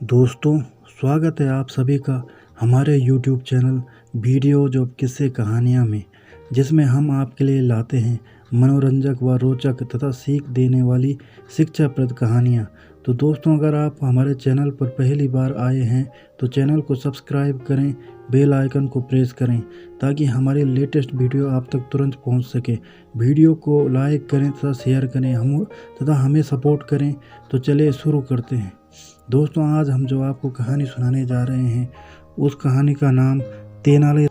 दोस्तों, स्वागत है आप सभी का हमारे YouTube चैनल वीडियो जो किस्से कहानियाँ में, जिसमें हम आपके लिए लाते हैं मनोरंजक व रोचक तथा सीख देने वाली शिक्षाप्रद कहानियाँ। तो दोस्तों, अगर आप हमारे चैनल पर पहली बार आए हैं तो चैनल को सब्सक्राइब करें, बेल आइकन को प्रेस करें ताकि हमारे लेटेस्ट वीडियो आप तक तुरंत पहुंच सके। वीडियो को लाइक करें तथा शेयर करें तथा हमें सपोर्ट करें। तो चलिए शुरू करते हैं। दोस्तों, आज हम जो आपको कहानी सुनाने जा रहे हैं उस कहानी का नाम तेनाली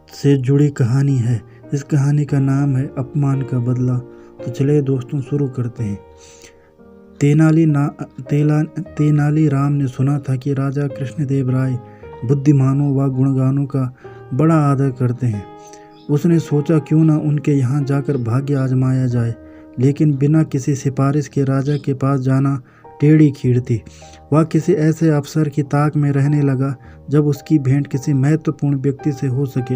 से जुड़ी कहानी है। इस कहानी का नाम है अपमान का बदला। तो चलिए दोस्तों शुरू करते हैं। तेनाली राम ने सुना था कि राजा कृष्णदेव राय बुद्धिमानों व गुणगानों का बड़ा आदर करते हैं। उसने सोचा क्यों न उनके यहाँ जाकर भाग्य आजमाया जाए, लेकिन बिना किसी सिफारिश के राजा के पास जाना टेढ़ी खीर थी। वह किसी ऐसे अफसर की ताक में रहने लगा जब उसकी भेंट किसी महत्वपूर्ण व्यक्ति से हो सके।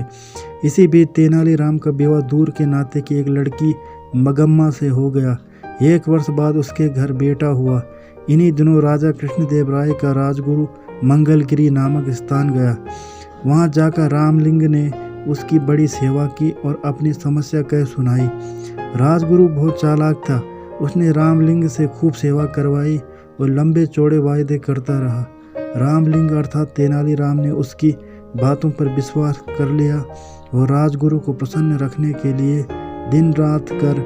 इसी बीच तेनालीराम का विवाह दूर के नाते की एक लड़की मगम्मा से हो गया। 1 वर्ष बाद उसके घर बेटा हुआ। इन्हीं दिनों राजा कृष्णदेव राय का राजगुरु मंगलगिरी नामक स्थान गया। वहां जाकर रामलिंग ने उसकी बड़ी सेवा की और अपनी समस्या कह सुनाई। राजगुरु बहुत चालाक था। उसने रामलिंग से खूब सेवा करवाई और लंबे चौड़े वायदे करता रहा। रामलिंग अर्थात तेनालीराम ने उसकी बातों पर विश्वास कर लिया और राजगुरु को प्रसन्न रखने के लिए दिन रात कर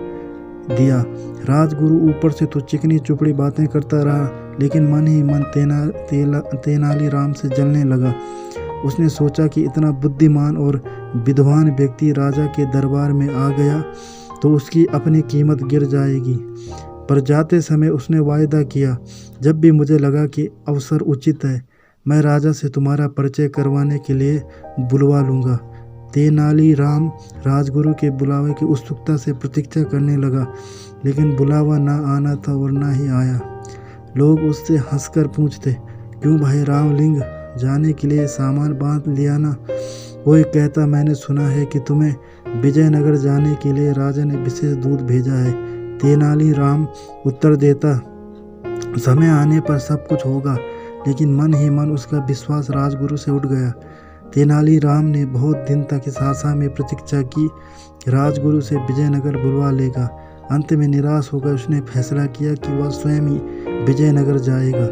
दिया। राजगुरु ऊपर से तो चिकनी चुपड़ी बातें करता रहा, लेकिन मन ही मन तेनालीराम से जलने लगा। उसने सोचा कि इतना बुद्धिमान और विद्वान व्यक्ति राजा के दरबार में आ गया तो उसकी अपनी कीमत गिर जाएगी। पर जाते समय उसने वायदा किया, जब भी मुझे लगा कि अवसर उचित है, मैं राजा से तुम्हारा परिचय करवाने के लिए बुलवा लूँगा। तेनालीराम राजगुरु के बुलावे की उत्सुकता से प्रतीक्षा करने लगा, लेकिन बुलावा ना आना था और ना ही आया। लोग उससे हंसकर पूछते, क्यों भाई रामलिंग, जाने के लिए सामान बांध लिया ना? कोई कहता, मैंने सुना है कि तुम्हें विजयनगर जाने के लिए राजा ने विशेष दूत भेजा है। तेनालीराम उत्तर देता, समय आने पर सब कुछ होगा। लेकिन मन ही मन उसका विश्वास राजगुरु से उठ गया। तेनालीराम ने बहुत दिन तक इस आशा में प्रतीक्षा की, राजगुरु से विजयनगर बुलवा लेगा। अंत में निराश होकर उसने फैसला किया कि वह स्वयं ही विजयनगर जाएगा।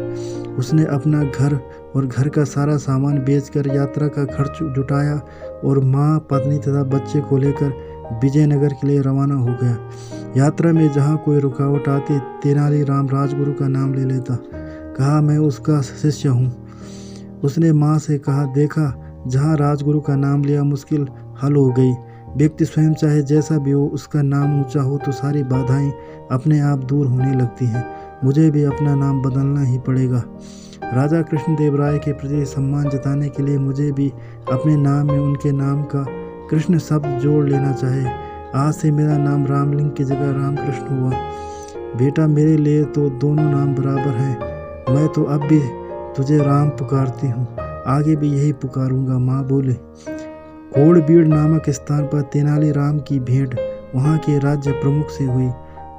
उसने अपना घर और घर का सारा सामान बेचकर यात्रा का खर्च जुटाया और माँ, पत्नी तथा बच्चे को लेकर विजयनगर के लिए रवाना हो गया। यात्रा में जहाँ कोई रुकावट आती, तेनालीराम राजगुरु का नाम ले लेता। कहा, मैं उसका शिष्य हूँ। उसने माँ से कहा, देखा, जहाँ राजगुरु का नाम लिया मुश्किल हल हो गई। व्यक्ति स्वयं चाहे जैसा भी हो, उसका नाम ऊंचा हो तो सारी बाधाएं अपने आप दूर होने लगती हैं। मुझे भी अपना नाम बदलना ही पड़ेगा। राजा कृष्णदेव राय के प्रति सम्मान जताने के लिए मुझे भी अपने नाम में उनके नाम का कृष्ण शब्द जोड़ लेना चाहिए। आज से मेरा नाम रामलिंग की जगह रामकृष्ण हुआ। बेटा, मेरे लिए तो दोनों नाम बराबर हैं। मैं तो अब भी तुझे राम पुकारती हूँ, आगे भी यही पुकारूंगा, माँ बोले। कोड़बीड़ नामक स्थान पर तेनालीराम की भेंट वहाँ के राज्य प्रमुख से हुई,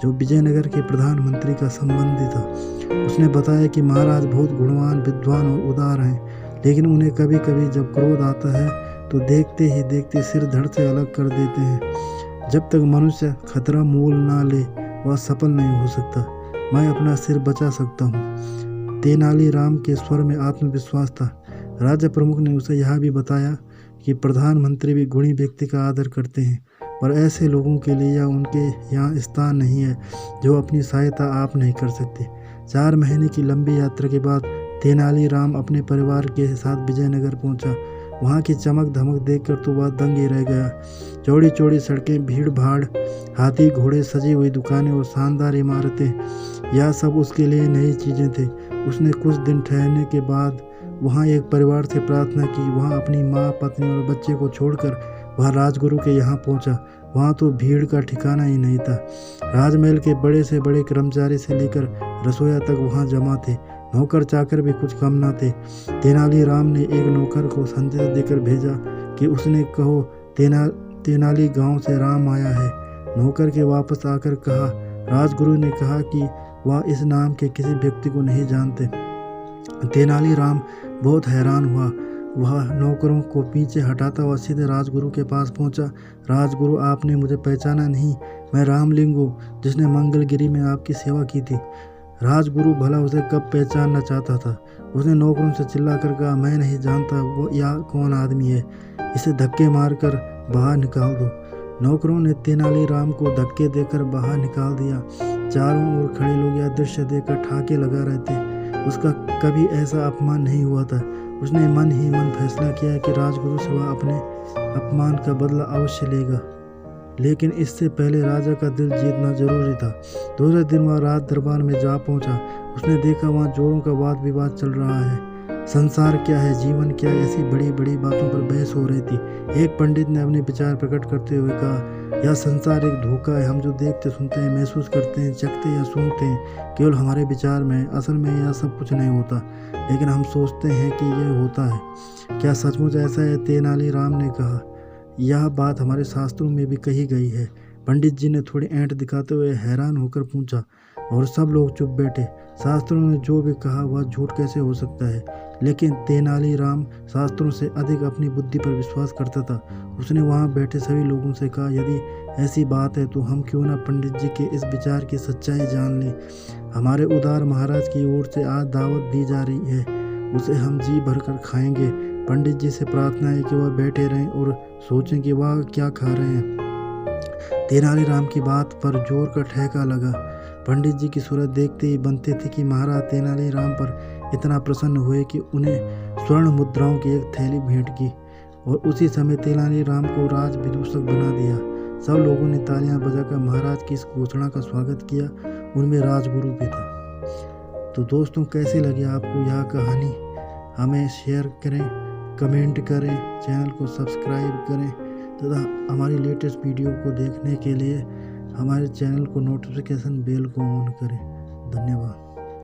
जो विजयनगर के प्रधानमंत्री का संबंधी था। उसने बताया कि महाराज बहुत गुणवान, विद्वान और उदार हैं, लेकिन उन्हें कभी कभी जब क्रोध आता है तो देखते ही देखते सिर धड़ से अलग कर देते हैं। जब तक मनुष्य खतरा मोल ना ले वह सफल नहीं हो सकता। मैं अपना सिर बचा सकता हूँ। तेनालीराम के स्वर में आत्मविश्वास था। राज्य प्रमुख ने उसे यह भी बताया कि प्रधानमंत्री भी गुणी व्यक्ति का आदर करते हैं, पर ऐसे लोगों के लिए या उनके यहाँ स्थान नहीं है जो अपनी सहायता आप नहीं कर सकते। 4 महीने की लंबी यात्रा के बाद तेनालीराम अपने परिवार के साथ विजयनगर पहुंचा। वहाँ की चमक धमक देखकर तो वह दंग ही रह गया। चौड़ी चौड़ी सड़कें, भीड़ भाड़, हाथी घोड़े, सजी हुई दुकानें और शानदार इमारतें, यह सब उसके लिए नई चीज़ें थे। उसने कुछ दिन ठहरने के बाद वहाँ एक परिवार से प्रार्थना की। वहाँ अपनी माँ, पत्नी और बच्चे को छोड़कर वह राजगुरु के यहाँ पहुँचा। वहाँ तो भीड़ का ठिकाना ही नहीं था। राजमहल के बड़े से बड़े कर्मचारी से लेकर रसोइया तक वहाँ जमा थे। नौकर चाकर भी कुछ कम न थे। तेनालीराम ने एक नौकर को संदेश देकर भेजा कि उसने कहो, तेनाली गांव से राम आया है। नौकर के वापस आकर कहा, राजगुरु ने कहा कि वह इस नाम के किसी व्यक्ति को नहीं जानते। तेनालीराम बहुत हैरान हुआ। वह नौकरों को पीछे हटाता हुआ सीधे राजगुरु के पास पहुंचा। राजगुरु, आपने मुझे पहचाना नहीं? मैं रामलिंग हूँ, जिसने मंगलगिरी में आपकी सेवा की थी। राजगुरु भला उसे कब पहचानना चाहता था। उसने नौकरों से चिल्लाकर कहा, मैं नहीं जानता वो या कौन आदमी है, इसे धक्के मारकर बाहर निकाल दो। नौकरों ने तेनालीराम को धक्के देकर बाहर निकाल दिया। चारों ओर खड़े लोग यह दृश्य देखकर ठाके लगा रहे थे। उसका कभी ऐसा अपमान नहीं हुआ था। उसने मन ही मन फैसला किया कि राजगुरु से वह अपने अपमान का बदला अवश्य लेगा, लेकिन इससे पहले राजा का दिल जीतना जरूरी था। दूसरे दिन वह राज दरबार में जा पहुंचा। उसने देखा वहाँ जोरों का वाद विवाद चल रहा है। संसार क्या है, जीवन क्या है, ऐसी बड़ी बड़ी बातों पर बहस हो रही थी। एक पंडित ने अपने विचार प्रकट करते हुए कहा, यह संसार एक धोखा है। हम जो देखते सुनते हैं, महसूस करते हैं, चखते या सूंघते हैं, केवल हमारे विचार में। असल में यह सब कुछ नहीं होता, लेकिन हम सोचते हैं कि यह होता है। क्या सचमुच ऐसा है? तेनालीराम ने कहा। यह बात हमारे शास्त्रों में भी कही गई है। पंडित जी ने थोड़ी ऐंठ दिखाते हुए हैरान होकर पूछा, और सब लोग चुप बैठे। शास्त्रों ने जो भी कहा वह झूठ कैसे हो सकता है? लेकिन तेनालीराम शास्त्रों से अधिक अपनी बुद्धि पर विश्वास करता था। उसने वहां बैठे सभी लोगों से कहा, यदि ऐसी बात है तो हम क्यों न पंडित जी के इस विचार की सच्चाई जान लें। हमारे उदार महाराज की ओर से आज दावत दी जा रही है, उसे हम जी भरकर खाएंगे। पंडित जी से प्रार्थना है कि वह बैठे रहें और सोचें कि वह क्या खा रहे हैं। तेनालीराम की बात पर जोर का ठेका लगा। पंडित जी की सूरत देखते ही बनते थे कि महाराज तेनालीराम पर इतना प्रसन्न हुए कि उन्हें स्वर्ण मुद्राओं की एक थैली भेंट की, और उसी समय तेनालीराम को राज विदूषक बना दिया। सब लोगों ने तालियां बजाकर महाराज की इस घोषणा का स्वागत किया। उनमें राजगुरु भी था। तो दोस्तों, कैसी लगी आपको यह कहानी? हमें शेयर करें, कमेंट करें, चैनल को सब्सक्राइब करें तथा हमारी लेटेस्ट वीडियो को देखने के लिए हमारे चैनल को नोटिफिकेशन बेल को ऑन करें। धन्यवाद।